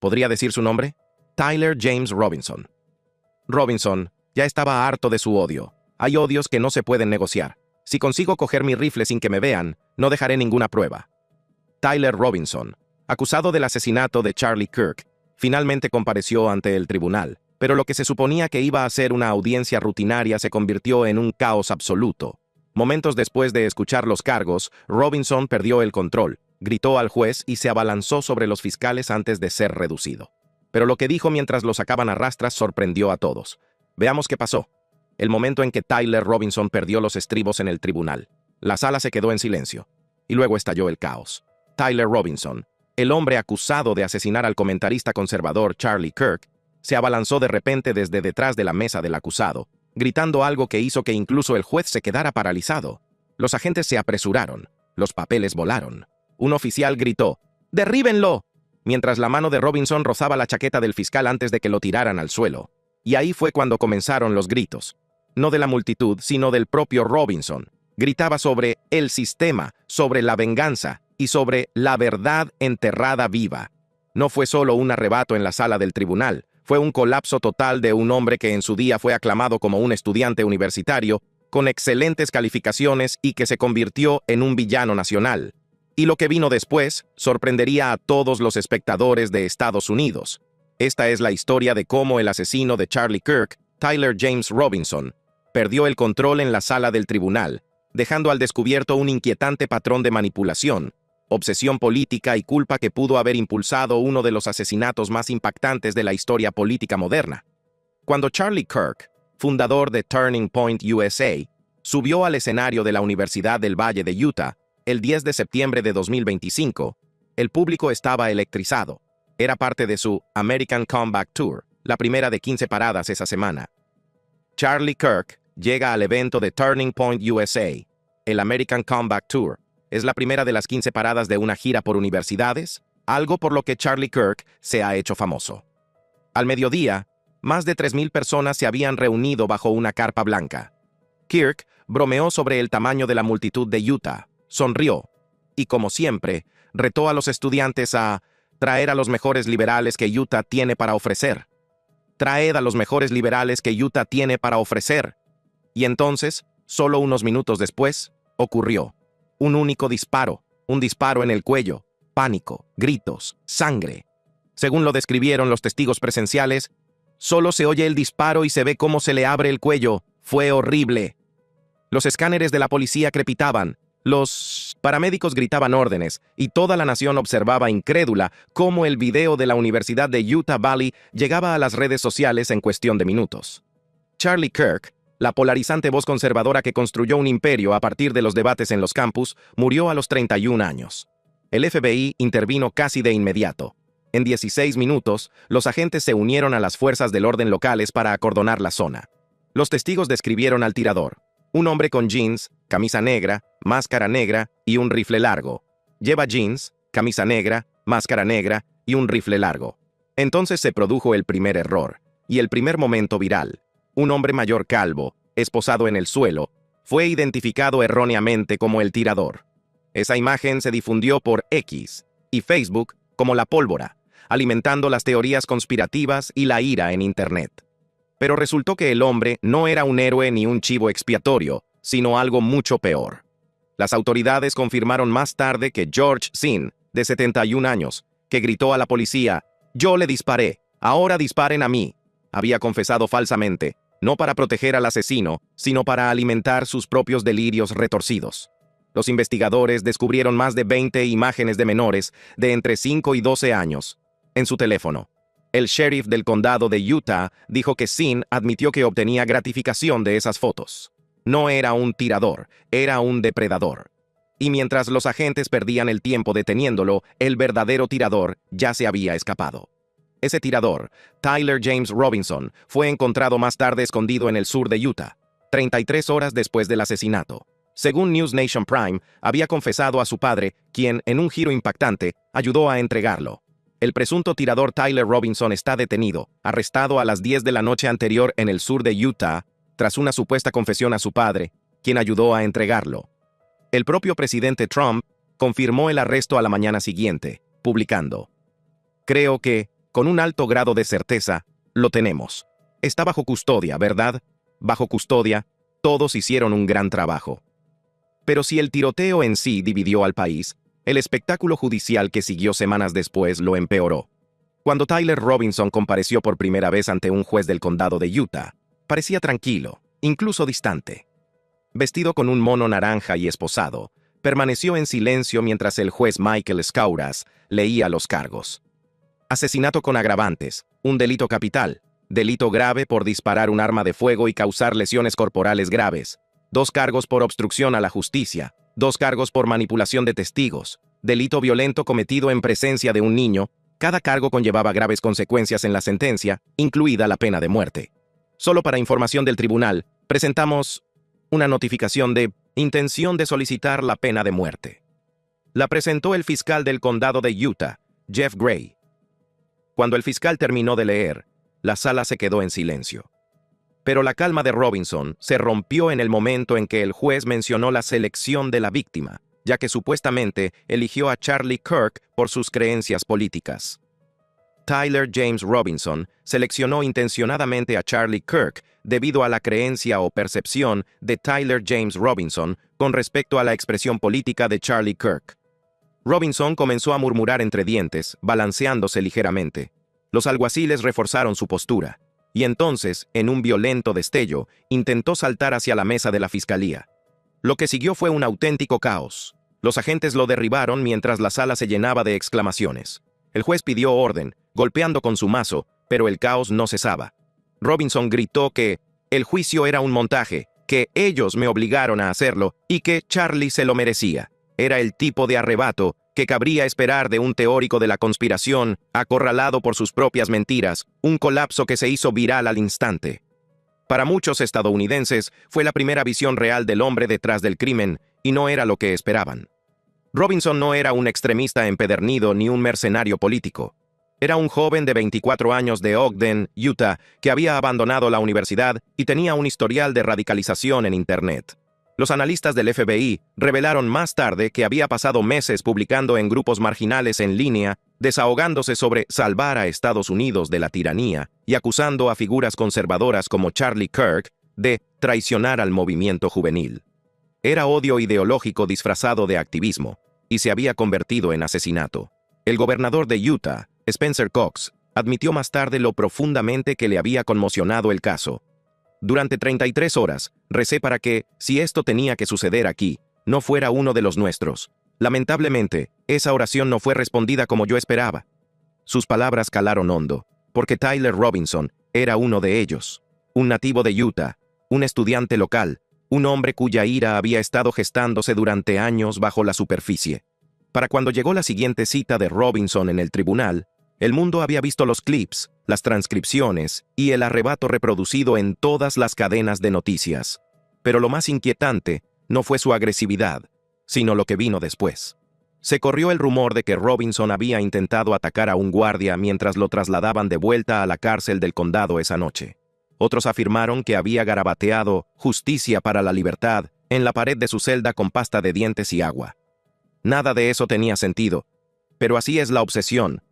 ¿Podría decir su nombre? Tyler James Robinson. Robinson ya estaba harto de su odio. Hay odios que no se pueden negociar. Si consigo coger mi rifle sin que me vean, no dejaré ninguna prueba. Tyler Robinson, acusado del asesinato de Charlie Kirk, finalmente compareció ante el tribunal, pero lo que se suponía que iba a ser una audiencia rutinaria se convirtió en un caos absoluto. Momentos después de escuchar los cargos, Robinson perdió el control, gritó al juez y se abalanzó sobre los fiscales antes de ser reducido. Pero lo que dijo mientras lo sacaban a rastras sorprendió a todos. Veamos qué pasó. El momento en que Tyler Robinson perdió los estribos en el tribunal. La sala se quedó en silencio. Y luego estalló el caos. Tyler Robinson, el hombre acusado de asesinar al comentarista conservador Charlie Kirk, se abalanzó de repente desde detrás de la mesa del acusado, gritando algo que hizo que incluso el juez se quedara paralizado. Los agentes se apresuraron. Los papeles volaron. Un oficial gritó, ¡derríbenlo!, mientras la mano de Robinson rozaba la chaqueta del fiscal antes de que lo tiraran al suelo. Y ahí fue cuando comenzaron los gritos. No de la multitud, sino del propio Robinson. Gritaba sobre el sistema, sobre la venganza y sobre la verdad enterrada viva. No fue solo un arrebato en la sala del tribunal, fue un colapso total de un hombre que en su día fue aclamado como un estudiante universitario, con excelentes calificaciones y que se convirtió en un villano nacional. Y lo que vino después sorprendería a todos los espectadores de Estados Unidos. Esta es la historia de cómo el asesino de Charlie Kirk, Tyler James Robinson, perdió el control en la sala del tribunal, dejando al descubierto un inquietante patrón de manipulación, obsesión política y culpa que pudo haber impulsado uno de los asesinatos más impactantes de la historia política moderna. Cuando Charlie Kirk, fundador de Turning Point USA, subió al escenario de la Universidad del Valle de Utah, el 10 de septiembre de 2025, el público estaba electrizado. Era parte de su American Comeback Tour, la primera de 15 paradas esa semana. Charlie Kirk llega al evento de Turning Point USA. El American Comeback Tour es la primera de las 15 paradas de una gira por universidades, algo por lo que Charlie Kirk se ha hecho famoso. Al mediodía, más de 3,000 personas se habían reunido bajo una carpa blanca. Kirk bromeó sobre el tamaño de la multitud de Utah, sonrió y, como siempre, retó a los estudiantes a traer a los mejores liberales que Utah tiene para ofrecer. Traed a los mejores liberales que Utah tiene para ofrecer. Y entonces, solo unos minutos después, ocurrió. Un único disparo, un disparo en el cuello, pánico, gritos, sangre. Según lo describieron los testigos presenciales, solo se oye el disparo y se ve cómo se le abre el cuello. Fue horrible. Los escáneres de la policía crepitaban, los paramédicos gritaban órdenes, y toda la nación observaba incrédula cómo el video de la Universidad de Utah Valley llegaba a las redes sociales en cuestión de minutos. Charlie Kirk, la polarizante voz conservadora que construyó un imperio a partir de los debates en los campus, murió a los 31 años. El FBI intervino casi de inmediato. En 16 minutos, los agentes se unieron a las fuerzas del orden locales para acordonar la zona. Los testigos describieron al tirador. Un hombre con jeans, camisa negra, máscara negra y un rifle largo. Lleva jeans, camisa negra, máscara negra y un rifle largo. Entonces se produjo el primer error, y el primer momento viral. Un hombre mayor calvo, esposado en el suelo, fue identificado erróneamente como el tirador. Esa imagen se difundió por X y Facebook como la pólvora, alimentando las teorías conspirativas y la ira en Internet. Pero resultó que el hombre no era un héroe ni un chivo expiatorio, sino algo mucho peor. Las autoridades confirmaron más tarde que George Zinn, de 71 años, que gritó a la policía, «Yo le disparé, ahora disparen a mí», había confesado falsamente, no para proteger al asesino, sino para alimentar sus propios delirios retorcidos. Los investigadores descubrieron más de 20 imágenes de menores de entre 5 y 12 años en su teléfono. El sheriff del condado de Utah dijo que Zinn admitió que obtenía gratificación de esas fotos. No era un tirador, era un depredador. Y mientras los agentes perdían el tiempo deteniéndolo, el verdadero tirador ya se había escapado. Ese tirador, Tyler James Robinson, fue encontrado más tarde escondido en el sur de Utah, 33 horas después del asesinato. Según News Nation Prime, había confesado a su padre, quien, en un giro impactante, ayudó a entregarlo. El presunto tirador Tyler Robinson está detenido, arrestado a las 10 de la noche anterior en el sur de Utah, tras una supuesta confesión a su padre, quien ayudó a entregarlo. El propio presidente Trump confirmó el arresto a la mañana siguiente, publicando: «Creo que Con un alto grado de certeza, lo tenemos. Está bajo custodia, ¿verdad? Bajo custodia, todos hicieron un gran trabajo. Pero si el tiroteo en sí dividió al país, el espectáculo judicial que siguió semanas después lo empeoró. Cuando Tyler Robinson compareció por primera vez ante un juez del condado de Utah, parecía tranquilo, incluso distante. Vestido con un mono naranja y esposado, permaneció en silencio mientras el juez Michael Skouras leía los cargos. Asesinato con agravantes, un delito capital, delito grave por disparar un arma de fuego y causar lesiones corporales graves, 2 cargos por obstrucción a la justicia, 2 cargos por manipulación de testigos, delito violento cometido en presencia de un niño. Cada cargo conllevaba graves consecuencias en la sentencia, incluida la pena de muerte. Solo para información del tribunal, presentamos una notificación de intención de solicitar la pena de muerte. La presentó el fiscal del condado de Utah, Jeff Gray. Cuando el fiscal terminó de leer, la sala se quedó en silencio. Pero la calma de Robinson se rompió en el momento en que el juez mencionó la selección de la víctima, ya que supuestamente eligió a Charlie Kirk por sus creencias políticas. Tyler James Robinson seleccionó intencionadamente a Charlie Kirk debido a la creencia o percepción de Tyler James Robinson con respecto a la expresión política de Charlie Kirk. Robinson comenzó a murmurar entre dientes, balanceándose ligeramente. Los alguaciles reforzaron su postura, y entonces, en un violento destello, intentó saltar hacia la mesa de la fiscalía. Lo que siguió fue un auténtico caos. Los agentes lo derribaron mientras la sala se llenaba de exclamaciones. El juez pidió orden, golpeando con su mazo, pero el caos no cesaba. Robinson gritó que el juicio era un montaje, que ellos me obligaron a hacerlo y que Charlie se lo merecía. Era el tipo de arrebato que cabría esperar de un teórico de la conspiración, acorralado por sus propias mentiras, un colapso que se hizo viral al instante. Para muchos estadounidenses, fue la primera visión real del hombre detrás del crimen, y no era lo que esperaban. Robinson no era un extremista empedernido ni un mercenario político. Era un joven de 24 años de Ogden, Utah, que había abandonado la universidad y tenía un historial de radicalización en Internet. Los analistas del FBI revelaron más tarde que había pasado meses publicando en grupos marginales en línea, desahogándose sobre salvar a Estados Unidos de la tiranía y acusando a figuras conservadoras como Charlie Kirk de traicionar al movimiento juvenil. Era odio ideológico disfrazado de activismo y se había convertido en asesinato. El gobernador de Utah, Spencer Cox, admitió más tarde lo profundamente que le había conmocionado el caso. Durante 33 horas, recé para que, si esto tenía que suceder aquí, no fuera uno de los nuestros. Lamentablemente, esa oración no fue respondida como yo esperaba. Sus palabras calaron hondo, porque Tyler Robinson era uno de ellos. Un nativo de Utah, un estudiante local, un hombre cuya ira había estado gestándose durante años bajo la superficie. Para cuando llegó la siguiente cita de Robinson en el tribunal, el mundo había visto los clips, las transcripciones y el arrebato reproducido en todas las cadenas de noticias. Pero lo más inquietante no fue su agresividad, sino lo que vino después. Se corrió el rumor de que Robinson había intentado atacar a un guardia mientras lo trasladaban de vuelta a la cárcel del condado esa noche. Otros afirmaron que había garabateado "Justicia para la libertad" en la pared de su celda con pasta de dientes y agua. Nada de eso tenía sentido, pero así es la obsesión.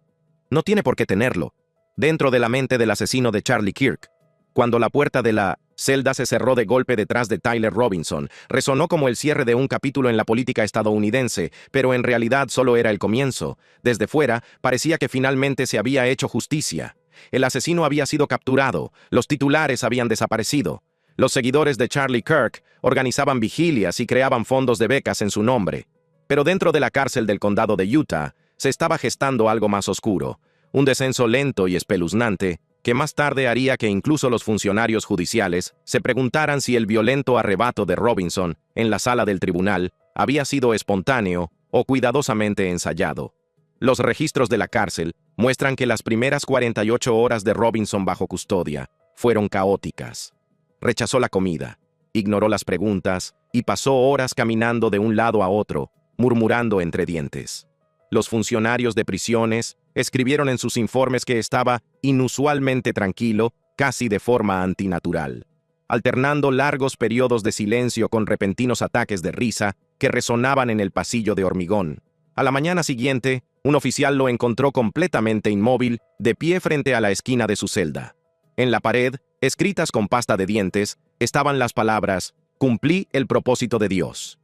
No tiene por qué tenerlo. Dentro de la mente del asesino de Charlie Kirk, cuando la puerta de la celda se cerró de golpe detrás de Tyler Robinson, resonó como el cierre de un capítulo en la política estadounidense, pero en realidad solo era el comienzo. Desde fuera, parecía que finalmente se había hecho justicia. El asesino había sido capturado, los titulares habían desaparecido. Los seguidores de Charlie Kirk organizaban vigilias y creaban fondos de becas en su nombre. Pero dentro de la cárcel del condado de Utah, se estaba gestando algo más oscuro, un descenso lento y espeluznante que más tarde haría que incluso los funcionarios judiciales se preguntaran si el violento arrebato de Robinson en la sala del tribunal había sido espontáneo o cuidadosamente ensayado. Los registros de la cárcel muestran que las primeras 48 horas de Robinson bajo custodia fueron caóticas. Rechazó la comida, ignoró las preguntas y pasó horas caminando de un lado a otro, murmurando entre dientes. Los funcionarios de prisiones escribieron en sus informes que estaba inusualmente tranquilo, casi de forma antinatural, alternando largos periodos de silencio con repentinos ataques de risa que resonaban en el pasillo de hormigón. A la mañana siguiente, Un oficial lo encontró completamente inmóvil, de pie frente a la esquina de su celda. En la pared, escritas con pasta de dientes, estaban las palabras: «Cumplí el propósito de Dios».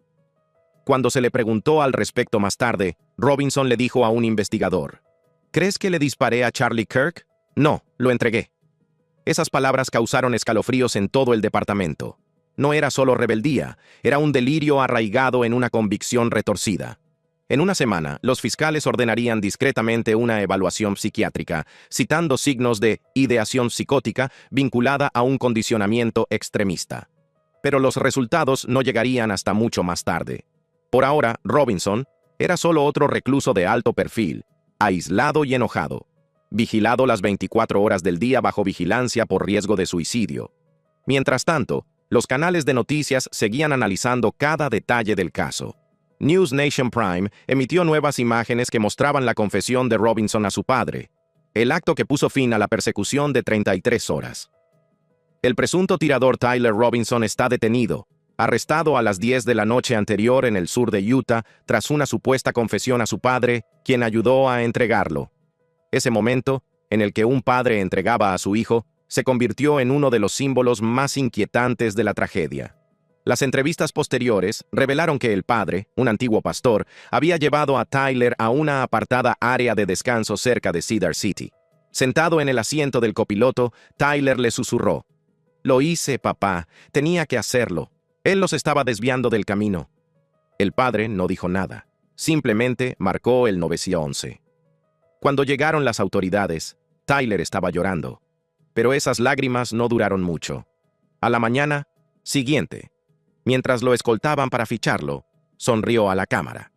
Cuando se le preguntó al respecto más tarde, Robinson le dijo a un investigador: «¿Crees que le disparé a Charlie Kirk? No, lo entregué». Esas palabras causaron escalofríos en todo el departamento. No era solo rebeldía, era un delirio arraigado en una convicción retorcida. En una semana, los fiscales ordenarían discretamente una evaluación psiquiátrica, citando signos de ideación psicótica vinculada a un condicionamiento extremista. Pero los resultados no llegarían hasta mucho más tarde. Por ahora, Robinson era solo otro recluso de alto perfil, aislado y enojado, vigilado las 24 horas del día bajo vigilancia por riesgo de suicidio. Mientras tanto, los canales de noticias seguían analizando cada detalle del caso. News Nation Prime emitió nuevas imágenes que mostraban la confesión de Robinson a su padre, el acto que puso fin a la persecución de 33 horas. El presunto tirador Tyler Robinson está detenido, arrestado a las 10 de la noche anterior en el sur de Utah tras una supuesta confesión a su padre, quien ayudó a entregarlo. Ese momento, en el que un padre entregaba a su hijo, se convirtió en uno de los símbolos más inquietantes de la tragedia. Las entrevistas posteriores revelaron que el padre, un antiguo pastor, había llevado a Tyler a una apartada área de descanso cerca de Cedar City. Sentado en el asiento del copiloto, Tyler le susurró: «Lo hice, papá. Tenía que hacerlo. Él los estaba desviando del camino». El padre no dijo nada. Simplemente marcó el 911. Cuando llegaron las autoridades, Tyler estaba llorando. Pero esas lágrimas no duraron mucho. A la mañana siguiente, mientras lo escoltaban para ficharlo, sonrió a la cámara.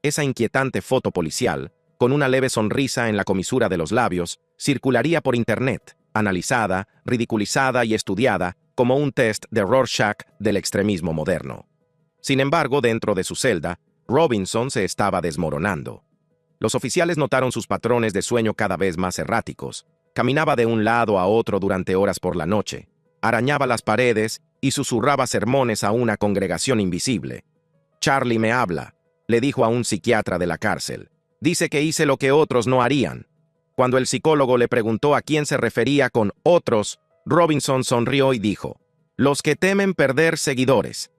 Esa inquietante foto policial, con una leve sonrisa en la comisura de los labios, circularía por internet, analizada, ridiculizada y estudiada como un test de Rorschach del extremismo moderno. Sin embargo, dentro de su celda, Robinson se estaba desmoronando. Los oficiales notaron sus patrones de sueño cada vez más erráticos. Caminaba de un lado a otro durante horas por la noche, arañaba las paredes y susurraba sermones a una congregación invisible. «Charlie me habla», le dijo a un psiquiatra de la cárcel. «Dice que hice lo que otros no harían». Cuando el psicólogo le preguntó a quién se refería con «otros», Robinson sonrió y dijo: «Los que temen perder seguidores».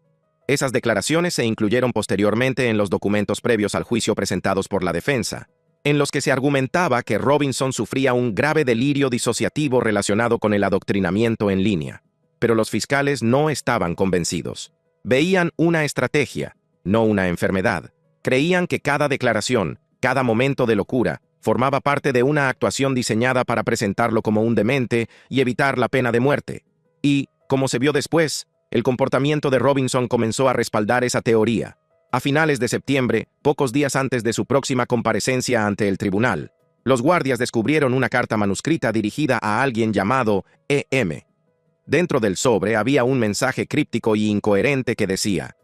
Esas declaraciones se incluyeron posteriormente en los documentos previos al juicio presentados por la defensa, en los que se argumentaba que Robinson sufría un grave delirio disociativo relacionado con el adoctrinamiento en línea. Pero los fiscales no estaban convencidos. Veían una estrategia, no una enfermedad. Creían que cada declaración, cada momento de locura, formaba parte de una actuación diseñada para presentarlo como un demente y evitar la pena de muerte. Y, como se vio después, el comportamiento de Robinson comenzó a respaldar esa teoría. A finales de septiembre, pocos días antes de su próxima comparecencia ante el tribunal, los guardias descubrieron una carta manuscrita dirigida a alguien llamado E.M. Dentro del sobre había un mensaje críptico y incoherente que decía: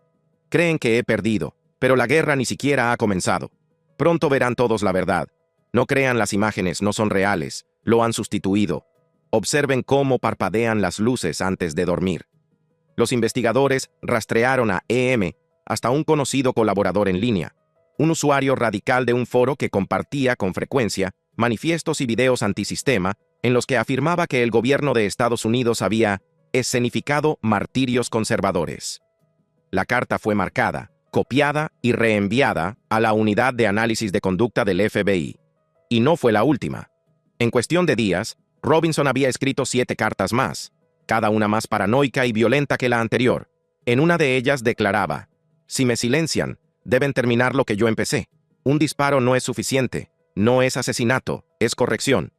«Creen que he perdido, pero la guerra ni siquiera ha comenzado. Pronto verán todos la verdad. No crean las imágenes, no son reales, lo han sustituido. Observen cómo parpadean las luces antes de dormir». Los investigadores rastrearon a E.M. hasta un conocido colaborador en línea, un usuario radical de un foro que compartía con frecuencia manifiestos y videos antisistema en los que afirmaba que el gobierno de Estados Unidos había escenificado martirios conservadores. La carta fue marcada, copiada y reenviada a la Unidad de Análisis de Conducta del FBI. Y no fue la última. En cuestión de días, Robinson había escrito 7 cartas más, cada una más paranoica y violenta que la anterior. En una de ellas declaraba: «Si me silencian, deben terminar lo que yo empecé. Un disparo no es suficiente, no es asesinato, es corrección».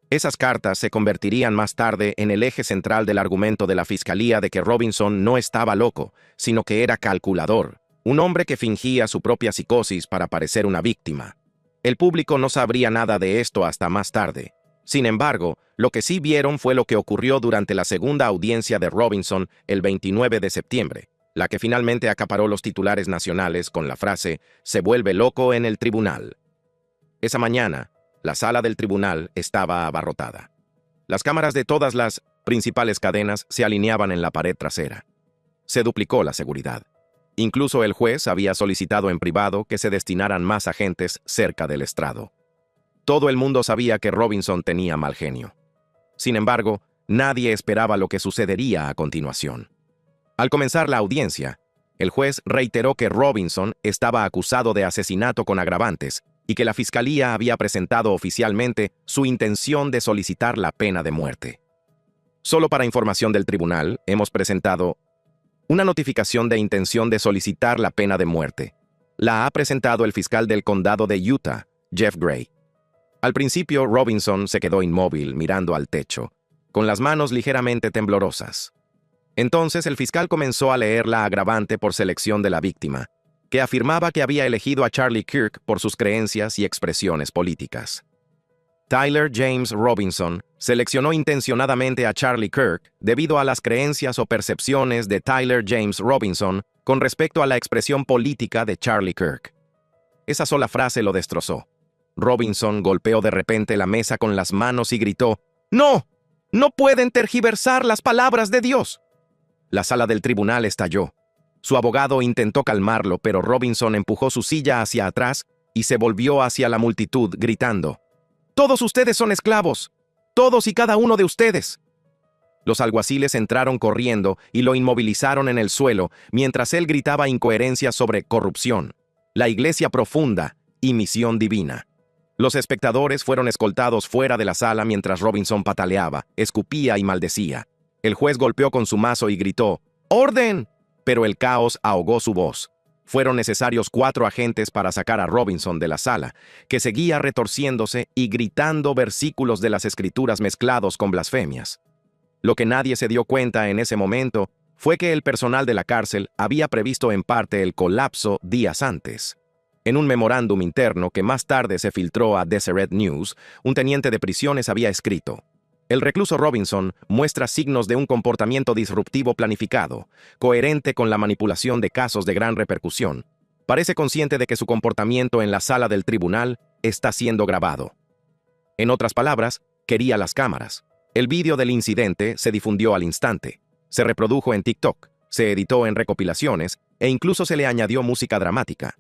Esas cartas se convertirían más tarde en el eje central del argumento de la fiscalía de que Robinson no estaba loco, sino que era calculador, un hombre que fingía su propia psicosis para parecer una víctima. El público no sabría nada de esto hasta más tarde. Sin embargo, lo que sí vieron fue lo que ocurrió durante la segunda audiencia de Robinson el 29 de septiembre, la que finalmente acaparó los titulares nacionales con la frase «Se vuelve loco en el tribunal». Esa mañana, la sala del tribunal estaba abarrotada. Las cámaras de todas las principales cadenas se alineaban en la pared trasera. Se duplicó la seguridad. Incluso el juez había solicitado en privado que se destinaran más agentes cerca del estrado. Todo el mundo sabía que Robinson tenía mal genio. Sin embargo, nadie esperaba lo que sucedería a continuación. Al comenzar la audiencia, el juez reiteró que Robinson estaba acusado de asesinato con agravantes y que la fiscalía había presentado oficialmente su intención de solicitar la pena de muerte. Solo para información del tribunal, hemos presentado una notificación de intención de solicitar la pena de muerte. La ha presentado el fiscal del condado de Utah, Jeff Gray. Al principio, Robinson se quedó inmóvil, mirando al techo, con las manos ligeramente temblorosas. Entonces el fiscal comenzó a leer la agravante por selección de la víctima, que afirmaba que había elegido a Charlie Kirk por sus creencias y expresiones políticas. Tyler James Robinson seleccionó intencionadamente a Charlie Kirk debido a las creencias o percepciones de Tyler James Robinson con respecto a la expresión política de Charlie Kirk. Esa sola frase lo destrozó. Robinson golpeó de repente la mesa con las manos y gritó: ¡No! ¡No pueden tergiversar las palabras de Dios! La sala del tribunal estalló. Su abogado intentó calmarlo, pero Robinson empujó su silla hacia atrás y se volvió hacia la multitud, gritando: ¡Todos ustedes son esclavos! ¡Todos y cada uno de ustedes! Los alguaciles entraron corriendo y lo inmovilizaron en el suelo mientras él gritaba incoherencias sobre corrupción, la iglesia profunda y misión divina. Los espectadores fueron escoltados fuera de la sala mientras Robinson pataleaba, escupía y maldecía. El juez golpeó con su mazo y gritó: ¡Orden! Pero el caos ahogó su voz. Fueron necesarios 4 agentes para sacar a Robinson de la sala, que seguía retorciéndose y gritando versículos de las Escrituras mezclados con blasfemias. Lo que nadie se dio cuenta en ese momento fue que el personal de la cárcel había previsto en parte el colapso días antes. En un memorándum interno que más tarde se filtró a Deseret News, un teniente de prisiones había escrito: el recluso Robinson muestra signos de un comportamiento disruptivo planificado, coherente con la manipulación de casos de gran repercusión. Parece consciente de que su comportamiento en la sala del tribunal está siendo grabado. En otras palabras, quería las cámaras. El vídeo del incidente se difundió al instante. Se reprodujo en TikTok, se editó en recopilaciones e incluso se le añadió música dramática.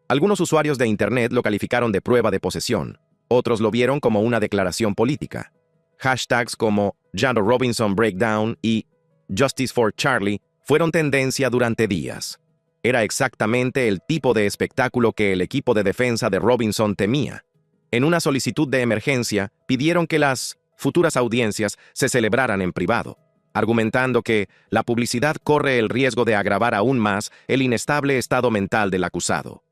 Algunos usuarios de Internet lo calificaron de prueba de posesión. Otros lo vieron como una declaración política. Hashtags como Jando Robinson Breakdown y Justice for Charlie fueron tendencia durante días. Era exactamente el tipo de espectáculo que el equipo de defensa de Robinson temía. En una solicitud de emergencia, pidieron que las futuras audiencias se celebraran en privado, argumentando que la publicidad corre el riesgo de agravar aún más el inestable estado mental del acusado.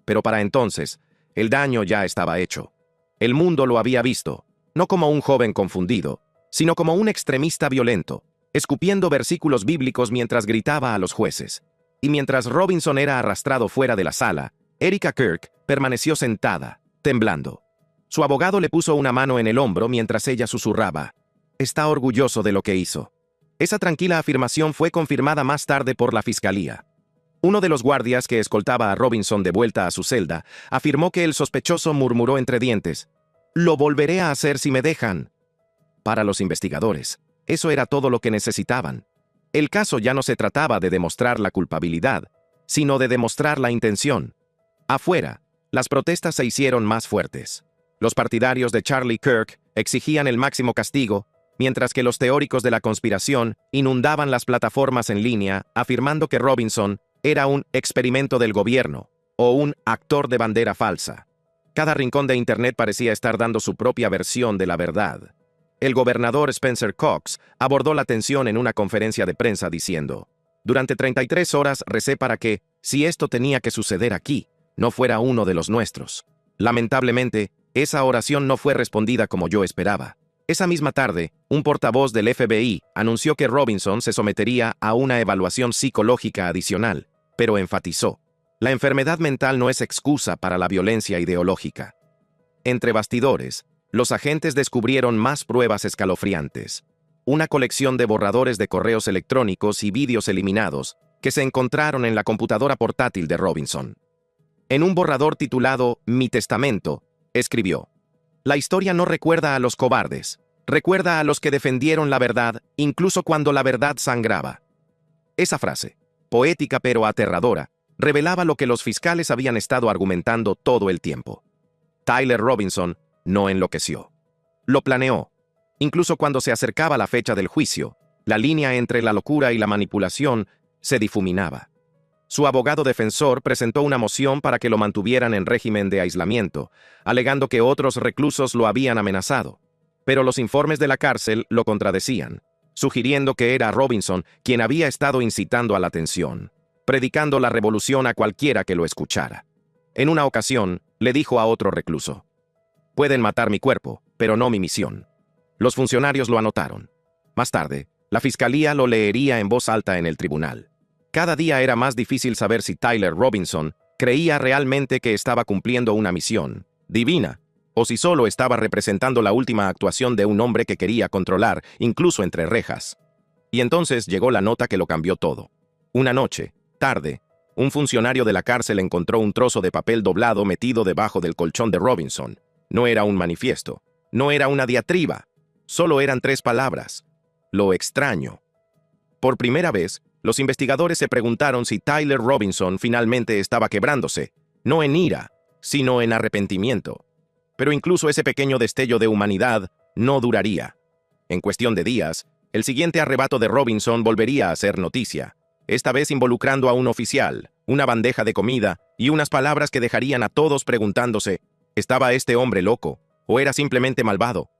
Pero para entonces, el daño ya estaba hecho. El mundo lo había visto, no como un joven confundido, sino como un extremista violento, escupiendo versículos bíblicos mientras gritaba a los jueces. Y mientras Robinson era arrastrado fuera de la sala, Erica Kirk permaneció sentada, temblando. Su abogado le puso una mano en el hombro mientras ella susurraba: está orgulloso de lo que hizo. Esa tranquila afirmación fue confirmada más tarde por la fiscalía. Uno de los guardias que escoltaba a Robinson de vuelta a su celda afirmó que el sospechoso murmuró entre dientes: «Lo volveré a hacer si me dejan». Para los investigadores, eso era todo lo que necesitaban. El caso ya no se trataba de demostrar la culpabilidad, sino de demostrar la intención. Afuera, las protestas se hicieron más fuertes. Los partidarios de Charlie Kirk exigían el máximo castigo, mientras que los teóricos de la conspiración inundaban las plataformas en línea afirmando que Robinson era un experimento del gobierno o un actor de bandera falsa. Cada rincón de Internet parecía estar dando su propia versión de la verdad. El gobernador Spencer Cox abordó la tensión en una conferencia de prensa diciendo: «Durante 33 horas recé para que, si esto tenía que suceder aquí, no fuera uno de los nuestros. Lamentablemente, esa oración no fue respondida como yo esperaba». Esa misma tarde, un portavoz del FBI anunció que Robinson se sometería a una evaluación psicológica adicional, pero enfatizó: la enfermedad mental no es excusa para la violencia ideológica. Entre bastidores, los agentes descubrieron más pruebas escalofriantes. Una colección de borradores de correos electrónicos y vídeos eliminados que se encontraron en la computadora portátil de Robinson. En un borrador titulado Mi Testamento, escribió: «La historia no recuerda a los cobardes, recuerda a los que defendieron la verdad, incluso cuando la verdad sangraba». Esa frase, poética pero aterradora, revelaba lo que los fiscales habían estado argumentando todo el tiempo. Tyler Robinson no enloqueció. Lo planeó. Incluso cuando se acercaba la fecha del juicio, la línea entre la locura y la manipulación se difuminaba. Su abogado defensor presentó una moción para que lo mantuvieran en régimen de aislamiento, alegando que otros reclusos lo habían amenazado. Pero los informes de la cárcel lo contradecían, sugiriendo que era Robinson quien había estado incitando a la tensión, predicando la revolución a cualquiera que lo escuchara. En una ocasión, le dijo a otro recluso: «Pueden matar mi cuerpo, pero no mi misión». Los funcionarios lo anotaron. Más tarde, la fiscalía lo leería en voz alta en el tribunal. Cada día era más difícil saber si Tyler Robinson creía realmente que estaba cumpliendo una misión divina, o si solo estaba representando la última actuación de un hombre que quería controlar, incluso entre rejas. Y entonces llegó la nota que lo cambió todo. Una noche, tarde, un funcionario de la cárcel encontró un trozo de papel doblado metido debajo del colchón de Robinson. No era un manifiesto, no era una diatriba, solo eran 3 palabras: lo extraño. Por primera vez, los investigadores se preguntaron si Tyler Robinson finalmente estaba quebrándose, no en ira, sino en arrepentimiento. Pero incluso ese pequeño destello de humanidad no duraría. En cuestión de días, el siguiente arrebato de Robinson volvería a ser noticia, esta vez involucrando a un oficial, una bandeja de comida y unas palabras que dejarían a todos preguntándose: ¿estaba este hombre loco o era simplemente malvado?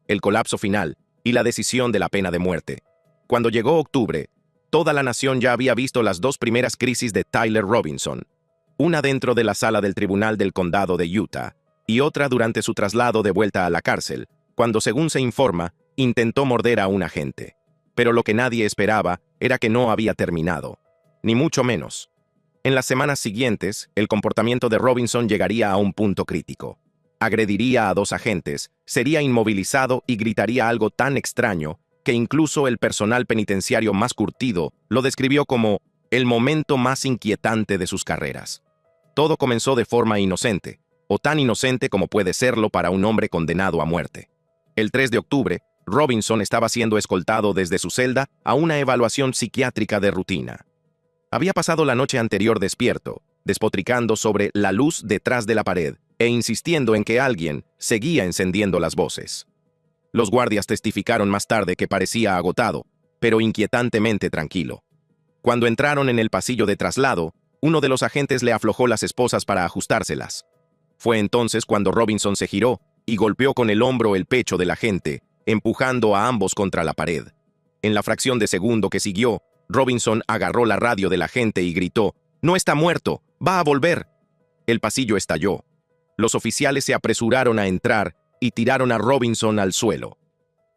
El colapso final y la decisión de la pena de muerte. Cuando llegó octubre, toda la nación ya había visto las 2 primeras crisis de Tyler Robinson, una dentro de la sala del Tribunal del Condado de Utah y otra durante su traslado de vuelta a la cárcel, cuando, según se informa, intentó morder a un agente. Pero lo que nadie esperaba era que no había terminado, ni mucho menos. En las semanas siguientes, el comportamiento de Robinson llegaría a un punto crítico. Agrediría a 2 agentes, sería inmovilizado y gritaría algo tan extraño que incluso el personal penitenciario más curtido lo describió como el momento más inquietante de sus carreras. Todo comenzó de forma inocente, o tan inocente como puede serlo para un hombre condenado a muerte. El 3 de octubre, Robinson estaba siendo escoltado desde su celda a una evaluación psiquiátrica de rutina. Había pasado la noche anterior despierto, despotricando sobre la luz detrás de la pared e insistiendo en que alguien seguía encendiendo las voces. Los guardias testificaron más tarde que parecía agotado, pero inquietantemente tranquilo. Cuando entraron en el pasillo de traslado, uno de los agentes le aflojó las esposas para ajustárselas. Fue entonces cuando Robinson se giró y golpeó con el hombro el pecho del agente, empujando a ambos contra la pared. En la fracción de segundo que siguió, Robinson agarró la radio del agente y gritó: «No está muerto, va a volver». El pasillo estalló. Los oficiales se apresuraron a entrar y tiraron a Robinson al suelo.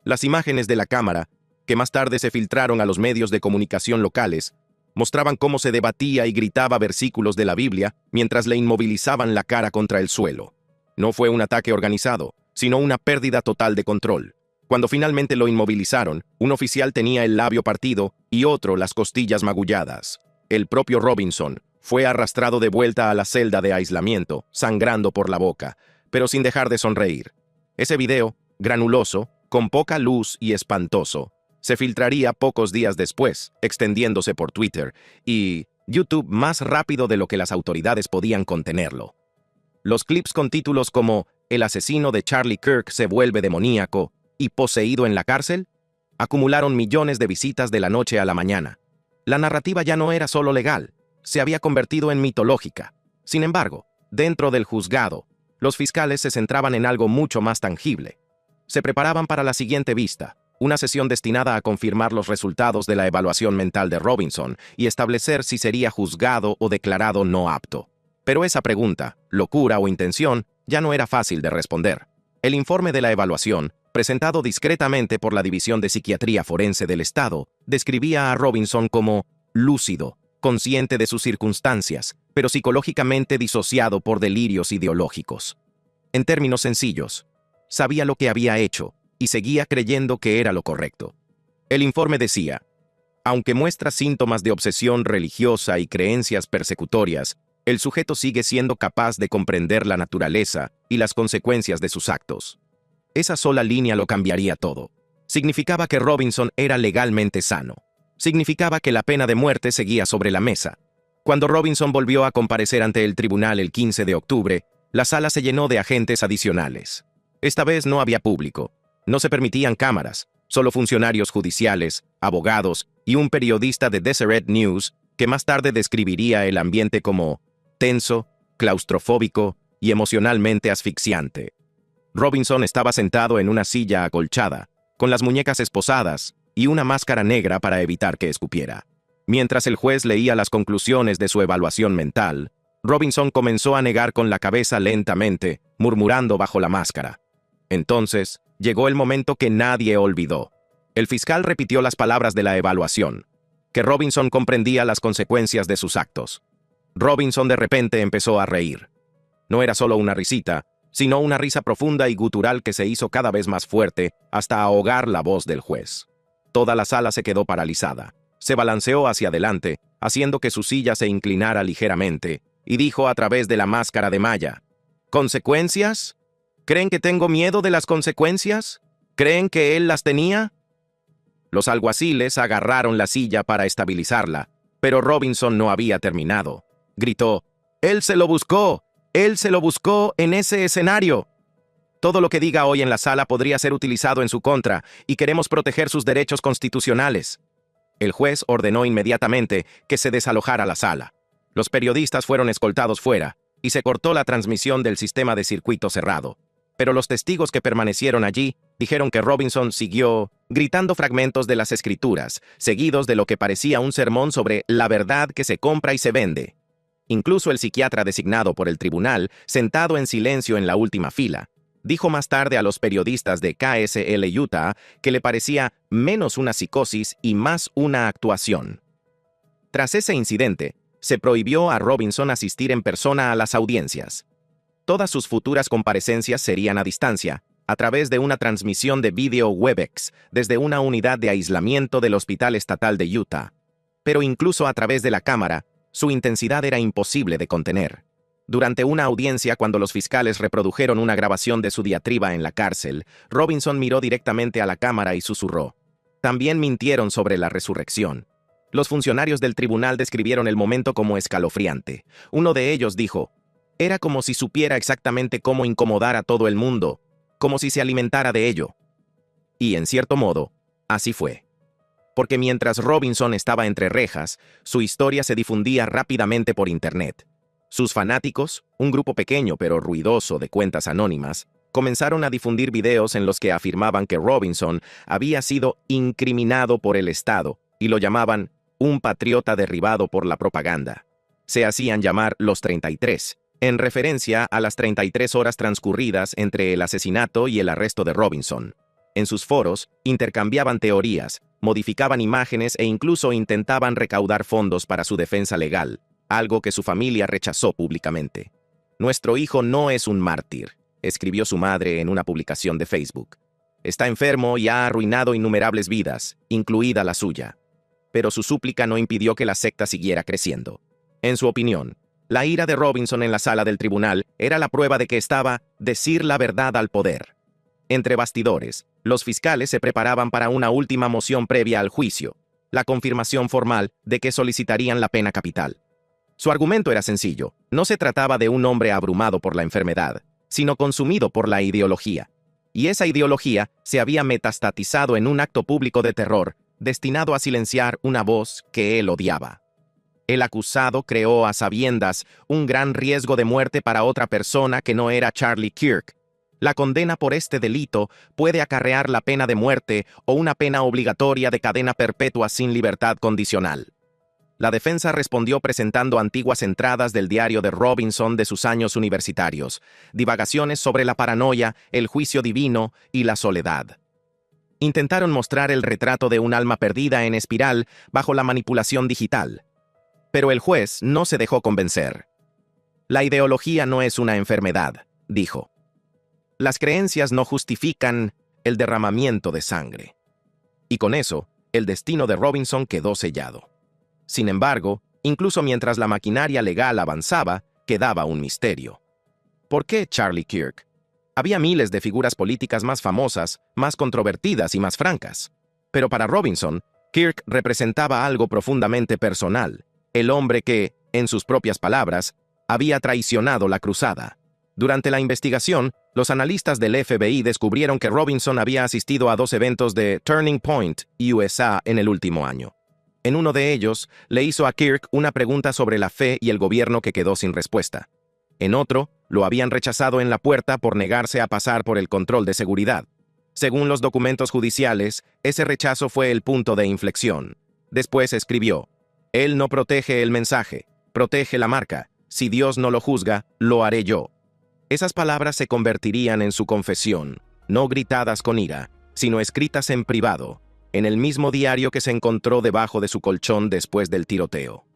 Las imágenes de la cámara, que más tarde se filtraron a los medios de comunicación locales, mostraban cómo se debatía y gritaba versículos de la Biblia mientras le inmovilizaban la cara contra el suelo. No fue un ataque organizado, sino una pérdida total de control. Cuando finalmente lo inmovilizaron, un oficial tenía el labio partido y otro las costillas magulladas. El propio Robinson fue arrastrado de vuelta a la celda de aislamiento, sangrando por la boca, pero sin dejar de sonreír. Ese video, granuloso, con poca luz y espantoso, se filtraría pocos días después, extendiéndose por Twitter y YouTube más rápido de lo que las autoridades podían contenerlo. Los clips con títulos como «El asesino de Charlie Kirk se vuelve demoníaco» y «Poseído en la cárcel» acumularon millones de visitas de la noche a la mañana. La narrativa ya no era solo legal, se había convertido en mitológica. Sin embargo, dentro del juzgado, los fiscales se centraban en algo mucho más tangible. Se preparaban para la siguiente vista, una sesión destinada a confirmar los resultados de la evaluación mental de Robinson y establecer si sería juzgado o declarado no apto. Pero esa pregunta, locura o intención, ya no era fácil de responder. El informe de la evaluación, presentado discretamente por la División de Psiquiatría Forense del Estado, describía a Robinson como lúcido, consciente de sus circunstancias, pero psicológicamente disociado por delirios ideológicos. En términos sencillos, sabía lo que había hecho y seguía creyendo que era lo correcto. El informe decía: aunque muestra síntomas de obsesión religiosa y creencias persecutorias, el sujeto sigue siendo capaz de comprender la naturaleza y las consecuencias de sus actos. Esa sola línea lo cambiaría todo. Significaba que Robinson era legalmente sano. Significaba que la pena de muerte seguía sobre la mesa. Cuando Robinson volvió a comparecer ante el tribunal el 15 de octubre, la sala se llenó de agentes adicionales. Esta vez no había público. No se permitían cámaras, solo funcionarios judiciales, abogados y un periodista de Deseret News que más tarde describiría el ambiente como tenso, claustrofóbico y emocionalmente asfixiante. Robinson estaba sentado en una silla acolchada, con las muñecas esposadas y una máscara negra para evitar que escupiera. Mientras el juez leía las conclusiones de su evaluación mental, Robinson comenzó a negar con la cabeza lentamente, murmurando bajo la máscara. Entonces, llegó el momento que nadie olvidó. El fiscal repitió las palabras de la evaluación, que Robinson comprendía las consecuencias de sus actos. Robinson de repente empezó a reír. No era solo una risita, sino una risa profunda y gutural que se hizo cada vez más fuerte hasta ahogar la voz del juez. Toda la sala se quedó paralizada. Se balanceó hacia adelante, haciendo que su silla se inclinara ligeramente, y dijo a través de la máscara de malla: ¿Consecuencias? ¿Creen que tengo miedo de las consecuencias? ¿Creen que él las tenía? Los alguaciles agarraron la silla para estabilizarla, pero Robinson no había terminado. Gritó: «¡Él se lo buscó! ¡Él se lo buscó en ese escenario!» Todo lo que diga hoy en la sala podría ser utilizado en su contra, y queremos proteger sus derechos constitucionales. El juez ordenó inmediatamente que se desalojara la sala. Los periodistas fueron escoltados fuera, y se cortó la transmisión del sistema de circuito cerrado. Pero los testigos que permanecieron allí dijeron que Robinson siguió gritando fragmentos de las escrituras, seguidos de lo que parecía un sermón sobre la verdad que se compra y se vende. Incluso el psiquiatra designado por el tribunal, sentado en silencio en la última fila, dijo más tarde a los periodistas de KSL Utah que le parecía menos una psicosis y más una actuación. Tras ese incidente, se prohibió a Robinson asistir en persona a las audiencias. Todas sus futuras comparecencias serían a distancia, a través de una transmisión de vídeo Webex desde una unidad de aislamiento del Hospital Estatal de Utah. Pero incluso a través de la cámara, su intensidad era imposible de contener. Durante una audiencia, cuando los fiscales reprodujeron una grabación de su diatriba en la cárcel, Robinson miró directamente a la cámara y susurró: «También mintieron sobre la resurrección». Los funcionarios del tribunal describieron el momento como escalofriante. Uno de ellos dijo: «Era como si supiera exactamente cómo incomodar a todo el mundo, como si se alimentara de ello». Y, en cierto modo, así fue. Porque mientras Robinson estaba entre rejas, su historia se difundía rápidamente por Internet. Sus fanáticos, un grupo pequeño pero ruidoso de cuentas anónimas, comenzaron a difundir videos en los que afirmaban que Robinson había sido incriminado por el Estado y lo llamaban un patriota derribado por la propaganda. Se hacían llamar los 33, en referencia a las 33 horas transcurridas entre el asesinato y el arresto de Robinson. En sus foros, intercambiaban teorías, modificaban imágenes e incluso intentaban recaudar fondos para su defensa legal, algo que su familia rechazó públicamente. «Nuestro hijo no es un mártir», escribió su madre en una publicación de Facebook. «Está enfermo y ha arruinado innumerables vidas, incluida la suya». Pero su súplica no impidió que la secta siguiera creciendo. En su opinión, la ira de Robinson en la sala del tribunal era la prueba de que estaba decir la verdad al poder. Entre bastidores, los fiscales se preparaban para una última moción previa al juicio, la confirmación formal de que solicitarían la pena capital. Su argumento era sencillo: no se trataba de un hombre abrumado por la enfermedad, sino consumido por la ideología. Y esa ideología se había metastatizado en un acto público de terror, destinado a silenciar una voz que él odiaba. El acusado creó a sabiendas un gran riesgo de muerte para otra persona que no era Charlie Kirk. La condena por este delito puede acarrear la pena de muerte o una pena obligatoria de cadena perpetua sin libertad condicional. La defensa respondió presentando antiguas entradas del diario de Robinson de sus años universitarios, divagaciones sobre la paranoia, el juicio divino y la soledad. Intentaron mostrar el retrato de un alma perdida en espiral bajo la manipulación digital. Pero el juez no se dejó convencer. «La ideología no es una enfermedad», dijo. «Las creencias no justifican el derramamiento de sangre». Y con eso, el destino de Robinson quedó sellado. Sin embargo, incluso mientras la maquinaria legal avanzaba, quedaba un misterio. ¿Por qué Charlie Kirk? Había miles de figuras políticas más famosas, más controvertidas y más francas. Pero para Robinson, Kirk representaba algo profundamente personal, el hombre que, En sus propias palabras, había traicionado la cruzada. Durante la investigación, los analistas del FBI descubrieron que Robinson había asistido a 2 eventos de Turning Point, USA, en el último año. En uno de ellos, le hizo a Kirk una pregunta sobre la fe y el gobierno que quedó sin respuesta. En otro, lo habían rechazado en la puerta por negarse a pasar por el control de seguridad. Según los documentos judiciales, ese rechazo fue el punto de inflexión. Después escribió: «Él no protege el mensaje, protege la marca. Si Dios no lo juzga, lo haré yo». Esas palabras se convertirían en su confesión, no gritadas con ira, sino escritas en privado, en el mismo diario que se encontró debajo de su colchón después del tiroteo.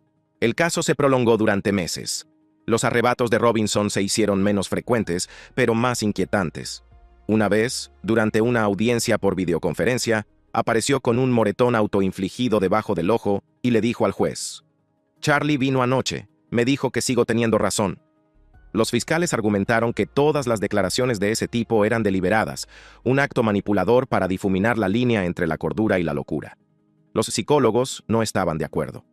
El caso se prolongó durante meses. Los arrebatos de Robinson se hicieron menos frecuentes, pero más inquietantes. Una vez, durante una audiencia por videoconferencia, apareció con un moretón autoinfligido debajo del ojo y le dijo al juez: «Charlie vino anoche, me dijo que sigo teniendo razón». Los fiscales argumentaron que todas las declaraciones de ese tipo eran deliberadas, un acto manipulador para difuminar la línea entre la cordura y la locura. Los psicólogos no estaban de acuerdo.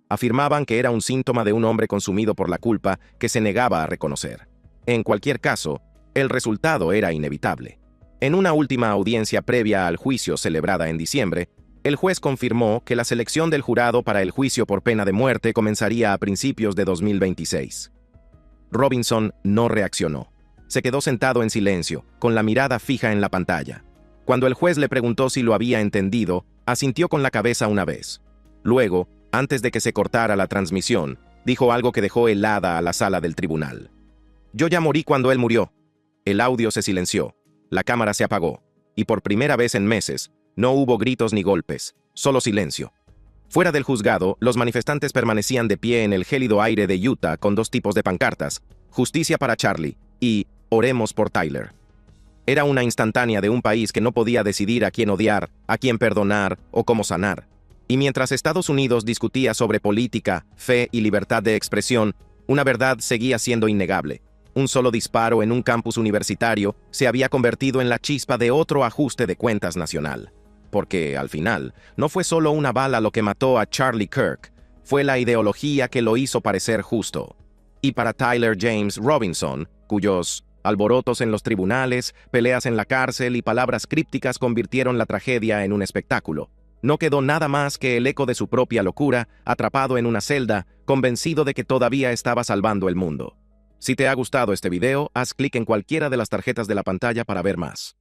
Afirmaban que era un síntoma de un hombre consumido por la culpa que se negaba a reconocer. En cualquier caso, el resultado era inevitable. En una última audiencia previa al juicio celebrada en diciembre, el juez confirmó que la selección del jurado para el juicio por pena de muerte comenzaría a principios de 2026. Robinson no reaccionó. Se quedó sentado en silencio, con la mirada fija en la pantalla. Cuando el juez le preguntó si lo había entendido, asintió con la cabeza una vez. Luego, antes de que se cortara la transmisión, dijo algo que dejó helada a la sala del tribunal. «Yo ya morí cuando él murió». El audio se silenció, la cámara se apagó, y por primera vez en meses, no hubo gritos ni golpes, solo silencio. Fuera del juzgado, los manifestantes permanecían de pie en el gélido aire de Utah con 2 tipos de pancartas: «Justicia para Charlie» y «Oremos por Tyler». Era una instantánea de un país que no podía decidir a quién odiar, a quién perdonar o cómo sanar. Y mientras Estados Unidos discutía sobre política, fe y libertad de expresión, una verdad seguía siendo innegable. Un solo disparo en un campus universitario se había convertido en la chispa de otro ajuste de cuentas nacional. Porque, al final, no fue solo una bala lo que mató a Charlie Kirk, fue la ideología que lo hizo parecer justo. Y para Tyler James Robinson, cuyos alborotos en los tribunales, peleas en la cárcel y palabras crípticas convirtieron la tragedia en un espectáculo, no quedó nada más que el eco de su propia locura, atrapado en una celda, convencido de que todavía estaba salvando el mundo. Si te ha gustado este video, haz clic en cualquiera de las tarjetas de la pantalla para ver más.